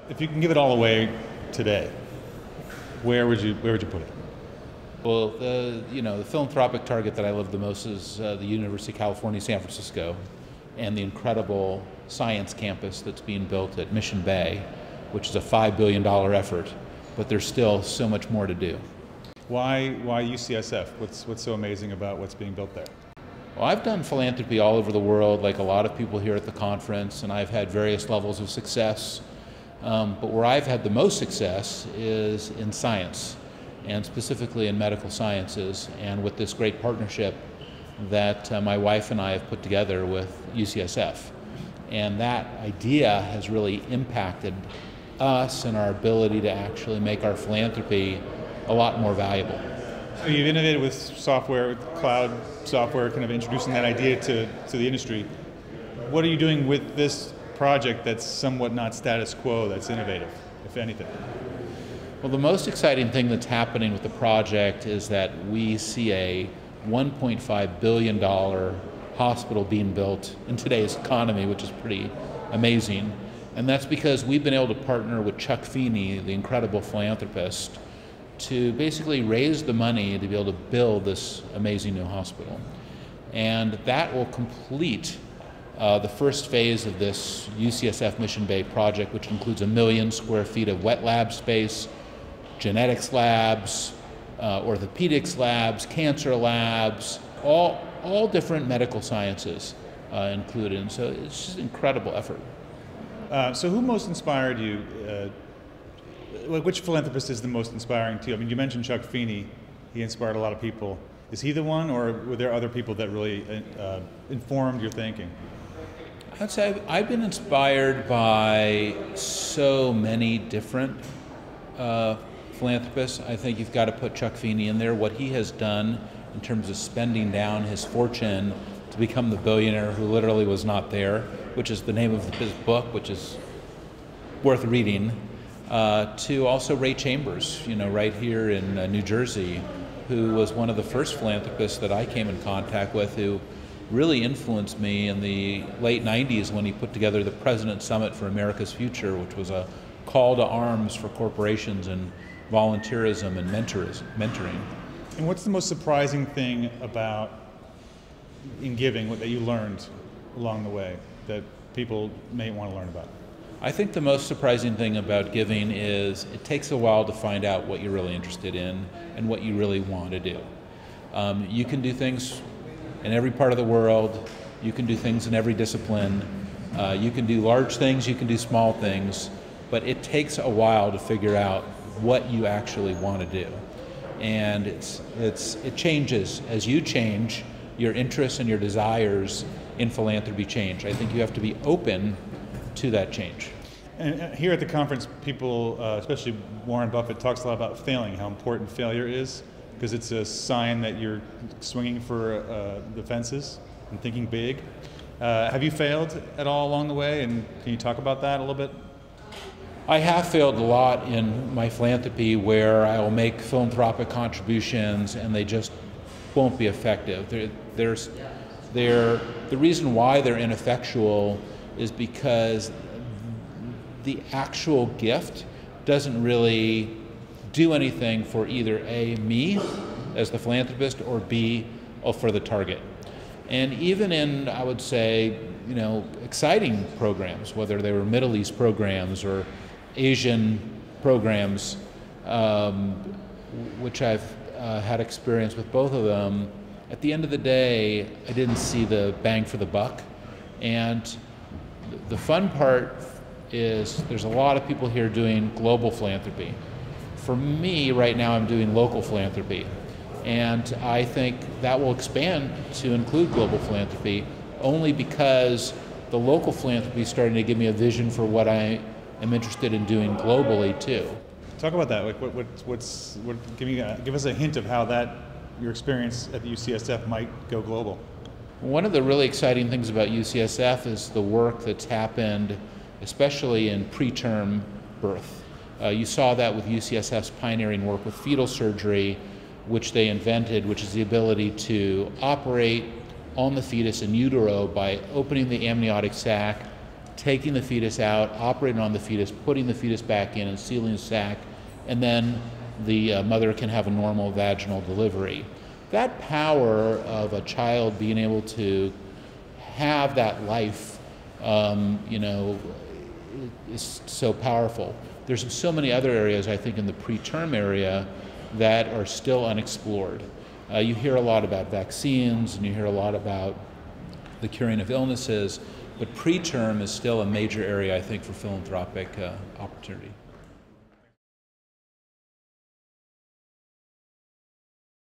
If you can give it all away today, where would you put it? Well, the philanthropic target that I love the most is the University of California, San Francisco, and the incredible science campus that's being built at Mission Bay, which is a $5 billion effort, but there's still so much more to do. Why UCSF? What's so amazing about what's being built there? Well, I've done philanthropy all over the world, like a lot of people here at the conference, and I've had various levels of success. But where I've had the most success is in science, and specifically in medical sciences, and with this great partnership that my wife and I have put together with UCSF. And that idea has really impacted us and our ability to actually make our philanthropy a lot more valuable. So you've innovated with software, with cloud software, kind of introducing that idea to the industry. What are you doing with this project that's somewhat not status quo, that's innovative, if anything? Well, the most exciting thing that's happening with the project is that we see a $1.5 billion hospital being built in today's economy, which is pretty amazing. And that's because we've been able to partner with Chuck Feeney, the incredible philanthropist, to basically raise the money to be able to build this amazing new hospital. And that will complete the first phase of this UCSF Mission Bay project, which includes 1 million square feet of wet lab space, genetics labs, orthopedics labs, cancer labs, all different medical sciences included. And so it's just an incredible effort. So who most inspired you? Which philanthropist is the most inspiring to you? I mean, you mentioned Chuck Feeney. He inspired a lot of people. Is he the one, or were there other people that really informed your thinking? I'd say I've been inspired by so many different philanthropists. I think you've got to put Chuck Feeney in there. What he has done in terms of spending down his fortune to become the billionaire who literally was not there, which is the name of his book, which is worth reading. To also Ray Chambers, right here in New Jersey, who was one of the first philanthropists that I came in contact with, who really influenced me in the late 90s when he put together the President Summit for America's Future, which was a call to arms for corporations and volunteerism and mentoring. And what's the most surprising thing about in giving that you learned along the way that people may want to learn about? I think the most surprising thing about giving is it takes a while to find out what you're really interested in and what you really want to do. You can do things in every part of the world. You can do things in every discipline. You can do large things, you can do small things, but it takes a while to figure out what you actually want to do. And it changes. As you change, your interests and your desires in philanthropy change. I think you have to be open to that change. And here at the conference, people, especially Warren Buffett, talks a lot about failing, how important failure is, because it's a sign that you're swinging for the fences and thinking big. Have you failed at all along the way, and can you talk about that a little bit? I have failed a lot in my philanthropy where I will make philanthropic contributions and they just won't be effective. The reason why they're ineffectual is because the actual gift doesn't really do anything for either A, me as the philanthropist, or B, for the target. And even in, I would say, exciting programs, whether they were Middle East programs or Asian programs, which I've had experience with both of them, at the end of the day, I didn't see the bang for the buck. And the fun part is there's a lot of people here doing global philanthropy. For me, right now, I'm doing local philanthropy. And I think that will expand to include global philanthropy only because the local philanthropy is starting to give me a vision for what I am interested in doing globally too. Talk about that. Like, give us a hint of how your experience at the UCSF might go global. One of the really exciting things about UCSF is the work that's happened, especially in preterm birth. You saw that with UCSF's pioneering work with fetal surgery, which they invented, which is the ability to operate on the fetus in utero by opening the amniotic sac, taking the fetus out, operating on the fetus, putting the fetus back in and sealing the sac, and then the mother can have a normal vaginal delivery. That power of a child being able to have that life, is so powerful. There's so many other areas, I think, in the preterm area that are still unexplored. You hear a lot about vaccines and you hear a lot about the curing of illnesses, but preterm is still a major area, I think, for philanthropic opportunity.